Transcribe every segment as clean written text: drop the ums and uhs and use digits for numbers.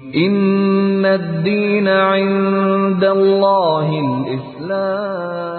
ان الدین عند اللہ الاسلام۔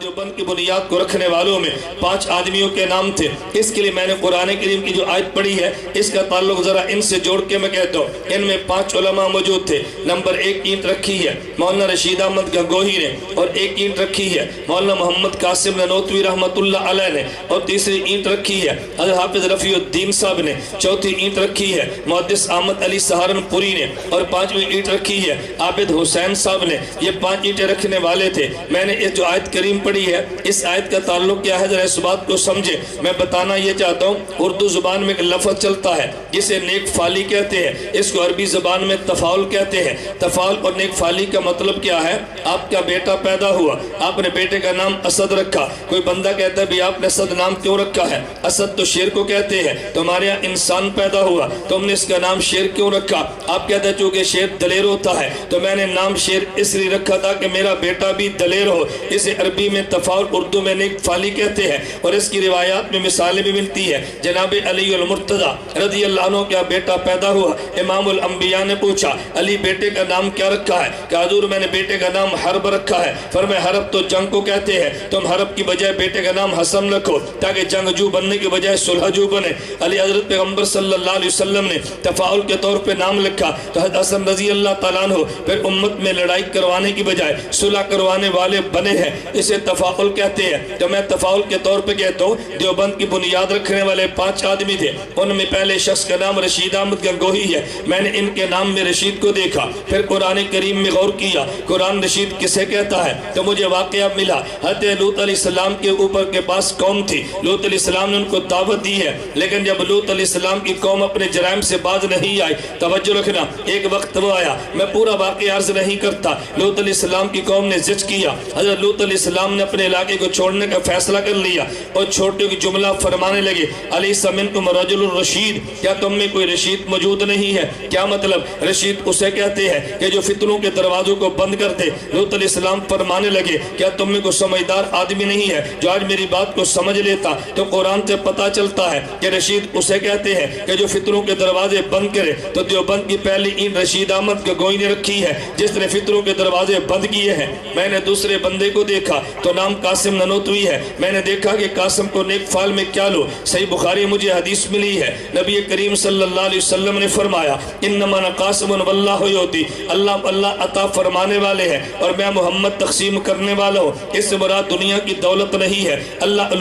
دیوبند کی بنیاد کو رکھنے والوں میں 5 آدمیوں کے نام تھے۔ اس کے لیے میں نے قرآن کریم کی جو آیت پڑھی ہے اس کا تعلق ذرا ان سے جوڑ کے میں کہتا ہوں۔ ان میں 5 علماء موجود تھے۔ نمبر 1 اینٹ رکھی ہے مولانا رشید احمد گنگوہی نے، اور 1 اینٹ رکھی ہے مولانا محمد قاسم نانوتوی رحمۃ اللہ علیہ نے، اور تیسری اینٹ رکھی ہے حضرت حافظ رفیع الدین صاحب نے، چوتھی اینٹ رکھی ہے محدث احمد علی سہارنپوری نے، اور 5ویں اینٹ رکھی ہے عابد حسین صاحب نے۔ یہ 5 اینٹیں رکھنے والے تھے۔ میں نے اس جو آیت کریم پڑھی ہے اس آیت کا تعلق کیا ہے ذرا اس بات کو سمجھے۔ میں بتانا یہ چاہتا ہوں اردو زبان میں ایک لفظ چلتا ہے جسے نیک فالی کہتے ہیں، اس کو عربی زبان میں تفاعل کہتے ہیں۔ تفاعل اور نیک فالی کا مطلب کیا ہے؟ آپ کا بیٹا پیدا ہوا، آپ نے بیٹے کا نام اسد رکھا۔ کوئی بندہ کہتا ہے بھی آپ نے اسد نام کیوں رکھا ہے؟ اسد تو شیر کو کہتے ہیں۔ تمہارے یہاں انسان پیدا ہوا تو ہم نے اس کا نام شیر کیوں رکھا؟ آپ کہتے ہیں چونکہ شیر دلیر ہوتا ہے تو میں نے نام شیر اس لیے رکھا تھا کہ میرا بیٹا بھی دلیر ہو۔ اسے عربی میں تفاعل، اردو میں نیک فالی کہتے ہیں، اور اس کی روایات میں مثالیں بھی ملتی ہے۔ جناب علی المرتضی رضی اللہ عنہ کا بیٹا پیدا ہوا۔ امام الانبیاء نے پوچھا علی بیٹے کا نام کیا رکھا ہے؟ کہ حضور میں نے بیٹے کا نام حرب رکھا ہے۔ فرمایا حرب تو جنگ کو کہتے ہیں، تم حرب کی بجائے بیٹے کا نام حسن رکھو تاکہ جنگجو بننے کی بجائے صلحجو بنے۔ علی حضرت پیغمبر صلی اللہ علیہ وسلم نے تفاعل کے طور پہ نام لکھا تو حضرت حسن رضی اللہ تعالیٰ عنہ پھر امت میں لڑائی کروانے کی بجائے صلح کروانے والے بنے ہیں، اسے تفاعل کہتے ہیں۔ تو میں تفاعل کے طور پہ کہتا ہوں دیوبند کی بنیاد رکھنے والے 5 آدمی تھے، ان میں پہلے شخص کا نام رشید احمد گنگوہی ہے۔ میں نے ان کے نام میں رشید کو دیکھا، پھر قرآن کریم میں غور کیا قرآن رشید کسے کہتا ہے تو مجھے واقعہ ملا حضرت لوط علیہ السلام کے اوپر کے پاس قوم تھی، لوط علیہ السلام نے ان کو دعوت دی ہے، لیکن جب لوط علیہ السلام کی قوم اپنے جرائم سے باز نہیں آئی، توجہ رکھنا ایک وقت وہ آیا، میں پورا واقعہ عرض نہیں کرتا، لوط علیہ السلام کی قوم نے زج کیا، حضرت لوط علیہ السلام نے اپنے علاقے کو چھوڑنے کا فیصلہ کر لیا اور چھوٹے کی جملہ فرمانے لگے الیس منکم رجل الرشید، کیا تم میں کوئی رشید موجود نہیں ہے؟ کیا مطلب؟ رشید اسے کہتے ہیں کہ جو فتنوں کے دروازوں کو بند کر دے۔ لوط علیہ السلام فرمانے لگے کیا تم میں کوئی سمجھدار آدمی نہیں ہے جو آج میری بات کو سمجھ لیتا؟ تو قرآن سے پتہ چلتا ہے کہ رشید اسے کہتے ہیں کہ جو فتنوں کے دروازے بند کرے۔ تو دیوبند کی پہلی اینٹ رشید احمد گنگوہی نے رکھی ہے جس نے فتنوں کے دروازے بند کیے ہیں۔ میں نے دوسرے بندے کو دیکھا تو نام قاسم نانوتوی ہے۔ میں نے دیکھا کہ قاسم کو نیک فال میں کیا لو؟ صحیح بخاری مجھے حدیث ملی ہے، نبی کریم صلی اللہ علیہ وسلم نے فرمایا انما انا قاسم واللہ یعطی، اللہ عطا فرمانے والے ہیں اور میں محمد تقسیم کرنے والا ہوں۔ اس سے مراد دنیا کی دولت نہیں ہے، اللہ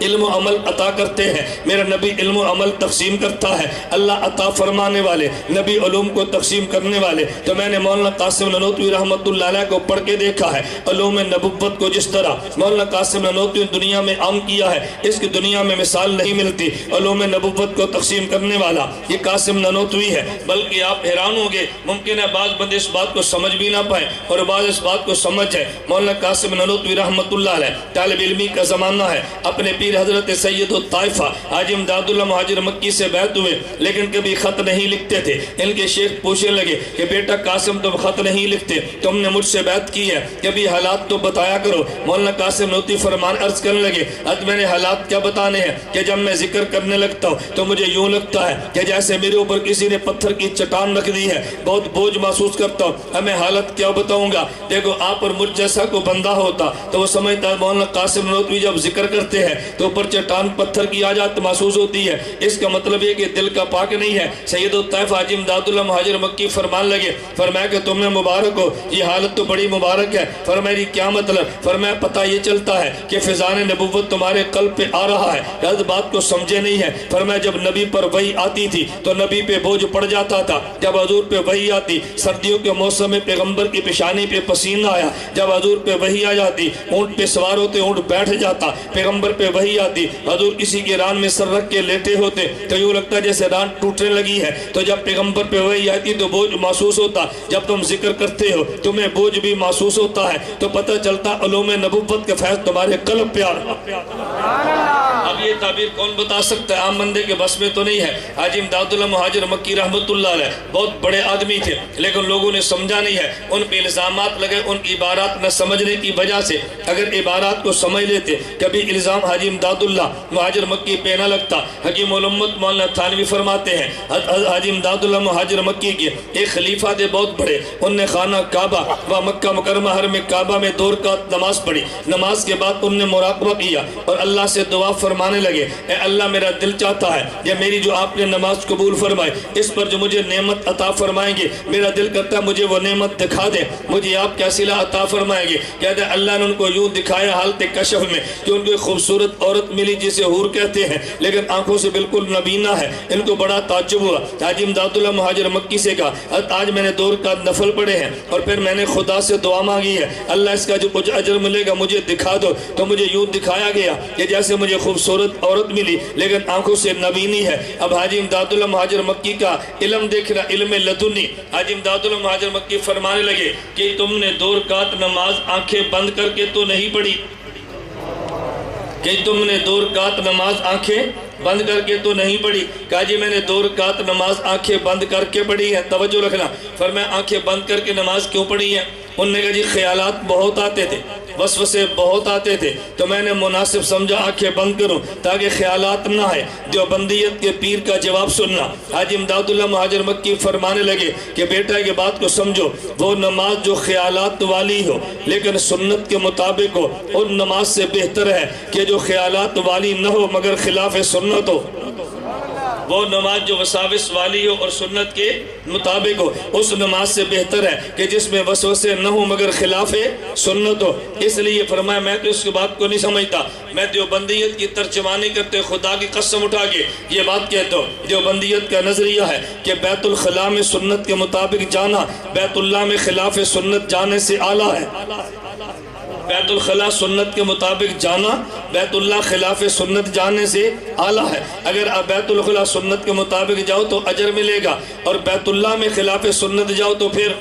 علم و عمل عطا کرتے ہیں، میرا نبی علم و عمل تقسیم کرتا ہے، اللہ عطا فرمانے والے، نبی علوم کو تقسیم کرنے والے۔ تو میں نے مولانا قاسم نانوتوی رحمۃ اللہ علیہ کو پڑھ کے دیکھا ہے، علوم نبوت کو جس طرح مولانا قاسم نانوتوی دنیا میں عام کیا ہے اس کی دنیا میں مثال نہیں ملتی۔ علوم نبوت کو تقسیم کرنے والا یہ قاسم نانوتوی ہے، بلکہ آپ حیران ہوں گے، ممکن ہے بعض بندے اس بات کو سمجھ بھی نہ پائیں اور بعض اس بات کو سمجھ جائیں۔ مولانا قاسم نانوتوی رحمۃ اللہ علیہ طالب علمی کا زمانہ ہے، اپنے پیر حضرت سید الطائفہ حاجی امداد اللہ مہاجر مکی سے بیعت ہوئے، لیکن کبھی خط نہیں لکھتے تھے۔ ان کے شیخ پوچھنے لگے کہ بیٹا قاسم تم خط نہیں لکھتے، تم نے مجھ سے بیعت کی ہے، کبھی حالات تو بتایا کرو۔ مولانا قاسم نانوتوی فرمان عرض کرنے لگے حضرت میں نے حالات کیا بتانے ہیں کہ جب میں ذکر کرنے لگتا ہوں تو مجھے یوں لگتا ہے کہ جیسے میرے اوپر کسی نے پتھر کی چٹان رکھ دی ہے، بہت بوجھ محسوس کرتا ہوں۔ ہمیں حالت کیا بتاؤں گا؟ دیکھو آپ اور مجھ جیسا کوئی بندہ ہوتا تو وہ سمجھتا ہے مولانا قاسم نانوتوی جب ذکر کرتے ہیں تو اوپر چٹان پتھر کی آجات محسوس ہوتی ہے، اس کا مطلب یہ کہ دل کا پاک نہیں ہے۔ سید الطائفہ حاجی امداد اللہ مہاجر مکی فرمان لگے، فرمایا کہ تم نے مبارک ہو، یہ حالت تو بڑی مبارک ہے۔ فرمایا یہ کیا مطلب؟ فرمایا پتہ یہ چلتا ہے کہ فیضان نبوت تمہارے قلب پہ آ رہا ہے۔ اس بات کو سمجھے نہیں ہے۔ فرمایا جب نبی پر وحی آتی تھی تو نبی پہ بوجھ پڑ جاتا تھا، جب حضور پہ وحی آتی، سردیوں کے موسم میں پیغمبر کی پیشانی پہ پسینہ آیا، جب حضور پہ وحی آ جاتی اونٹ پہ سوار ہوتے اونٹ بیٹھ جاتا، پیغمبر پہ وحی آتی حضور کسی کے ران میں سر رکھ کے لیٹے ہوتے تو یوں لگتا جیسے ران ٹوٹنے لگی ہے، تو جب پیغمبر پہ وحی آتی تو بوجھ محسوس ہوتا، جب تم ذکر کرتے ہو تمہیں بوجھ بھی محسوس ہوتا ہے، تو پتہ چلتا علوم نبوت کا فیض تمہارے قلب پہ آ رہا۔ اب یہ تعبیر کون بتا سکتا ہے؟ عام بندے کے بس میں تو نہیں ہے۔ حاجی امداد اللہ مہاجر مکی رحمۃ اللہ علیہ بہت بڑے آدمی تھے، لیکن لوگوں نے سمجھا نہیں ہے، ان پہ الزامات لگے، ان کی عبارات نہ سمجھنے کی وجہ سے۔ اگر عبارات کو سمجھ لیتے، کبھی الزام نام حاجی امداداللہ مہاجر مکی پہ نہ لگتا۔ حکیم الامت مولانا تھانوی فرماتے ہیں حاجی امداداللہ مہاجر مکی کے ایک خلیفہ تھے بہت بڑے، ان نے خانہ کعبہ و مکہ مکرمہ حرم کعبہ میں 2 رکعت نماز پڑھی۔ نماز کے بعد ان نے مراقبہ کیا اور اللہ سے دعا فرمانے لگے، اے اللہ میرا دل چاہتا ہے کہ میری جو آپ نے نماز قبول فرمائے اس پر جو مجھے نعمت عطا فرمائیں گے، میرا دل کرتا ہے مجھے وہ نعمت دکھا دیں، مجھے آپ کیا صلہ عطا فرمائیں گے۔ کہتے ہیں اللہ نے ان کو یوں دکھایا حالت کشف میں کہ ان کو ایک خوبصورت عورت ملی جسے حور کہتے ہیں، لیکن آنکھوں سے بالکل نبینہ ہے۔ ان کو بڑا تعجب ہوا۔ حاجی امداداللہ مہاجر مکی سے کہا آج میں نے 2 رکعت نفل پڑھے ہیں اور پھر میں نے خدا سے دعا مانگی ہے، اللہ اس کا جو کچھ اجر ملے گا مجھے دکھا دو۔ تو مجھے یوں دکھایا گیا کہ جیسے مجھے خوبصورت عورت ملی لیکن آنکھوں سے نبینی ہے۔ اب حاجی امداداللہ مہاجر مکی کا علم دیکھنا، علم لدنی۔ حاجی امداداللہ مہاجر مکی فرمانے لگے کہ تم نے 2 رکعت نماز آنکھیں بند کر کے تو نہیں پڑھی، کہ تم نے 2 رکعت نماز آنکھیں بند کر کے تو نہیں پڑھی۔ کہا جی میں نے 2 رکعت نماز آنکھیں بند کر کے پڑھی ہے۔ توجہ رکھنا، فرمایا آنکھیں بند کر کے نماز کیوں پڑھی ہے؟ انہوں نے کہا جی خیالات بہت آتے تھے، وسوسے بہت آتے تھے، تو میں نے مناسب سمجھا آنکھیں بند کروں تاکہ خیالات نہ آئے۔ دیوبندیت کے پیر کا جواب سننا۔ حاجی امداداللہ مہاجر مکی فرمانے لگے کہ بیٹا یہ بات کو سمجھو، وہ نماز جو خیالات والی ہو لیکن سنت کے مطابق ہو، ان نماز سے بہتر ہے کہ جو خیالات والی نہ ہو مگر خلاف سنت ہو۔ وہ نماز جو وساوس والی ہو اور سنت کے مطابق ہو، اس نماز سے بہتر ہے کہ جس میں وسوسے نہ ہو مگر خلاف سنت ہو۔ اس لیے فرمایا میں تو اس کی بات کو نہیں سمجھتا، میں دیوبندیت کی ترجمانی کرتے خدا کی قسم اٹھا کے یہ بات کہتا ہوں، دیوبندیت کا نظریہ ہے کہ بیت الخلاء میں سنت کے مطابق جانا بیت اللہ میں خلاف سنت جانے سے اعلیٰ ہے۔ بیت الخلاء سنت کے مطابق جانا بیت اللہ خلاف سنت جانے سے اعلیٰ ہے۔ اگر آپ بیت الخلاء سنت کے مطابق جاؤ تو اجر ملے گا، اور بیت اللہ میں خلاف سنت جاؤ تو پھر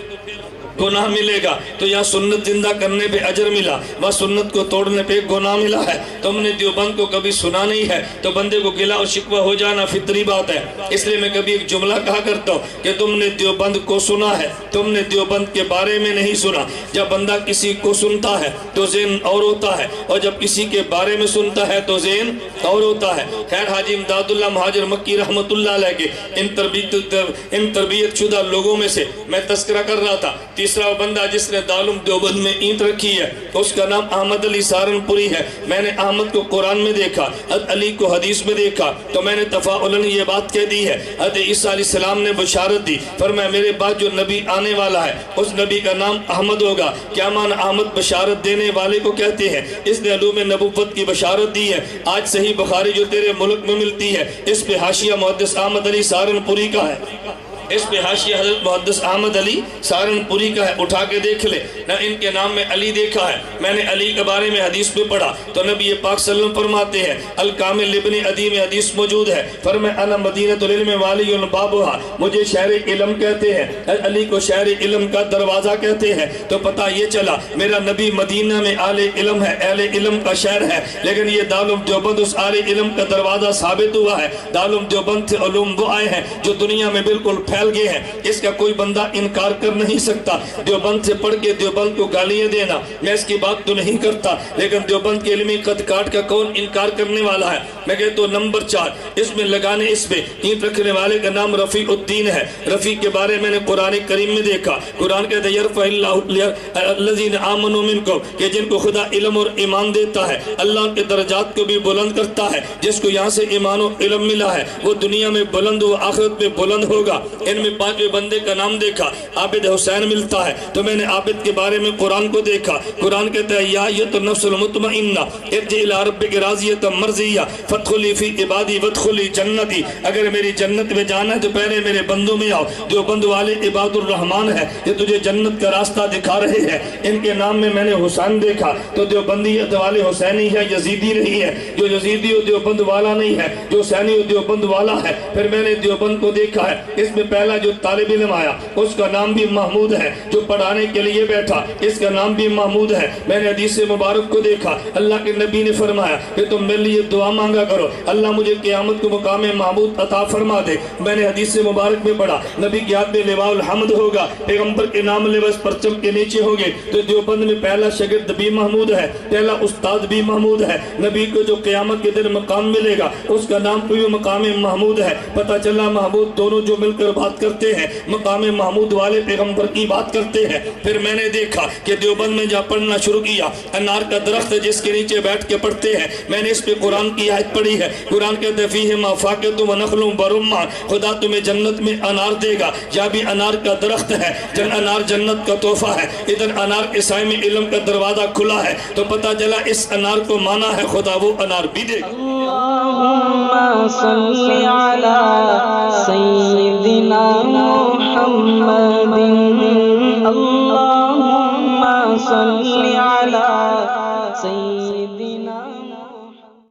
گناہ ملے گا۔ تو یہاں سنت زندہ کرنے پہ اجر ملا، وہ سنت کو توڑنے پہ گناہ ملا ہے۔ تم نے دیوبند کو کبھی سنا نہیں ہے تو بندے کو گلہ اور شکوہ ہو جانا فطری بات ہے۔ اس لیے میں کبھی ایک جملہ کہا کرتا ہوں کہ تم نے دیوبند کو سنا ہے، تم نے دیوبند کے بارے میں نہیں سنا۔ جب بندہ کسی کو سنتا ہے تو ذہن اور ہوتا ہے، اور جب کسی کے بارے میں سنتا ہے تو ذہن اور ہوتا ہے۔ خیر حاجی امداداللہ مہاجر مکی رحمت اللہ علیہ کے ان تربیت شدہ لوگوں میں سے میں تذکرہ کر رہا تھا، تیسرا وہ بندہ جس نے دارالعلوم دیوبند میں اینٹ رکھی ہے اس کا نام احمد علی سہارنپوری ہے۔ میں نے احمد کو قرآن میں دیکھا، حضرت علی کو حدیث میں دیکھا، تو میں نے تفاعلاً یہ بات کہہ دی ہے۔ حضرت عیسیٰ علیہ السلام نے بشارت دی، فرمایا میرے بعد جو نبی آنے والا ہے اس نبی کا نام احمد ہوگا۔ کیا معنی احمد بشارت دینے والے کو کہتے ہیں؟ اس نے علوم نبوت کی بشارت دی ہے۔ آج صحیح بخاری جو تیرے ملک میں ملتی ہے اس پہ حاشیہ محدث احمد علی سہارنپوری کا ہے، اس پہ حاشیہ حضرت محدث احمد علی سہارنپوری کا ہے، اٹھا کے دیکھ لے نہ۔ ان کے نام میں علی دیکھا ہے، میں نے علی کے بارے میں حدیث میں پڑھا تو نبی پاک صلی اللہ علیہ وسلم فرماتے ہیں الکامل ابن عدی میں حدیث موجود ہے، فرمایا انا مدینۃ العلم والی بابھا، مجھے شہر علم کہتے ہیں، علی کو شہر علم کا دروازہ کہتے ہیں۔ تو پتہ یہ چلا میرا نبی مدینہ میں اہل علم ہے، اہل علم کا شہر ہے، لیکن یہ دارالعلوم دیوبند اس اہل علم کا دروازہ ثابت ہوا ہے۔ دارالعلوم دیوبند سے علوم وہ آئے ہیں جو دنیا میں بالکل پھیل گئے ہیں، اس کا کوئی بندہ انکار کر نہیں سکتا۔ دیوبند سے پڑھ کے دیوبند کو گالیاں دینا میں اس کی بات تو نہیں کرتا، لیکن دیوبند کے علمی قد کاٹ کا کون انکار کرنے والا ہے؟ میں کہتا ہوں نمبر 4 اس میں لگانے، اس پہ اینٹ رکھنے والے کا نام رفیع الدین ہے۔ رفیع کے بارے میں نے قرآن کریم میں دیکھا، قرآن کہتا ہے یرفع اللہ الذین آمنوا منکم، کہ جن کو خدا علم اور ایمان دیتا ہے اللہ ان کے درجات کو بھی بلند کرتا ہے۔ جس کو یہاں سے ایمان و علم ملا ہے وہ دنیا میں بلند ہو، آخرت میں بلند ہوگا۔ ان میں 5ویں بندے کا نام دیکھا، عابد حسین ملتا ہے، تو میں نے عابد کے بارے میں قرآن کو دیکھا۔ قرآن کہتا ہے یا ایھا النفس المطمئنہ ارجعی الی ربک راضیۃ مرضیہ فادخلی فی عبادی وادخلی جنتی، اگر میری جنت میں جانا ہے تو پہلے میرے بندوں میں آؤ۔ دیوبند والے عباد الرحمن ہے، یہ تجھے جنت کا راستہ دکھا رہے ہیں۔ ان کے نام میں میں نے حسین دیکھا تو دیوبندیت والے حسینی ہے، یزیدی نہیں ہے۔ جو یزیدی ہو دیوبند والا نہیں ہے، جو حسینی ہو دیوبند والا ہے۔ پھر میں نے دیوبند کو دیکھا ہے، اس میں پہلا جو طالب علم آیا اس کا نام بھی محمود ہے، جو پڑھانے کے لیے بیٹھا اس کا نام بھی محمود ہے۔ میں نے حدیث مبارک کو دیکھا، اللہ کے نبی نے فرمایا کہ تم میرے لیے دعا مانگا کرو، اللہ مجھے قیامت کو مقام محمود عطا فرما دے۔ میں نے حدیث مبارک میں پڑھا نبی کے ہاتھ میں لواء الحمد ہوگا، پیغمبر کے نام لباس پرچم کے نیچے ہوگے، تو دیوبند میں پہلا شاگرد بھی محمود ہے، پہلا استاد بھی محمود ہے۔ نبی کو جو قیامت کے دن مقام ملے گا اس کا نام بھی مقام محمود ہے۔ پتہ چلا محمود دونوں جو مل کر بات کرتے ہیں، مقام محمود والے پیغمبر کی بات کرتے ہیں۔ پھر میں نے دیکھا کہ دیوبند میں جا پڑھنا شروع کیا، انار کا درخت جس کے نیچے بیٹھ کے پڑھتے ہیں، میں نے اس پہ قرآن کی آیت پڑھی ہے۔ قرآن کہتے فیہما فاکہۃ ونخل برمان، خدا تمہیں جنت میں انار دے گا، یا بھی انار کا درخت ہے، انار جنت کا تحفہ ہے۔ ادھر انار کے سائے میں علم کا دروازہ کھلا ہے، تو پتہ چلا اس انار کو مانا ہے خدا وہ انار بھی دے گا۔ اللہم صلی علی سیدنا محمد، اللہم صلی علی سیدنا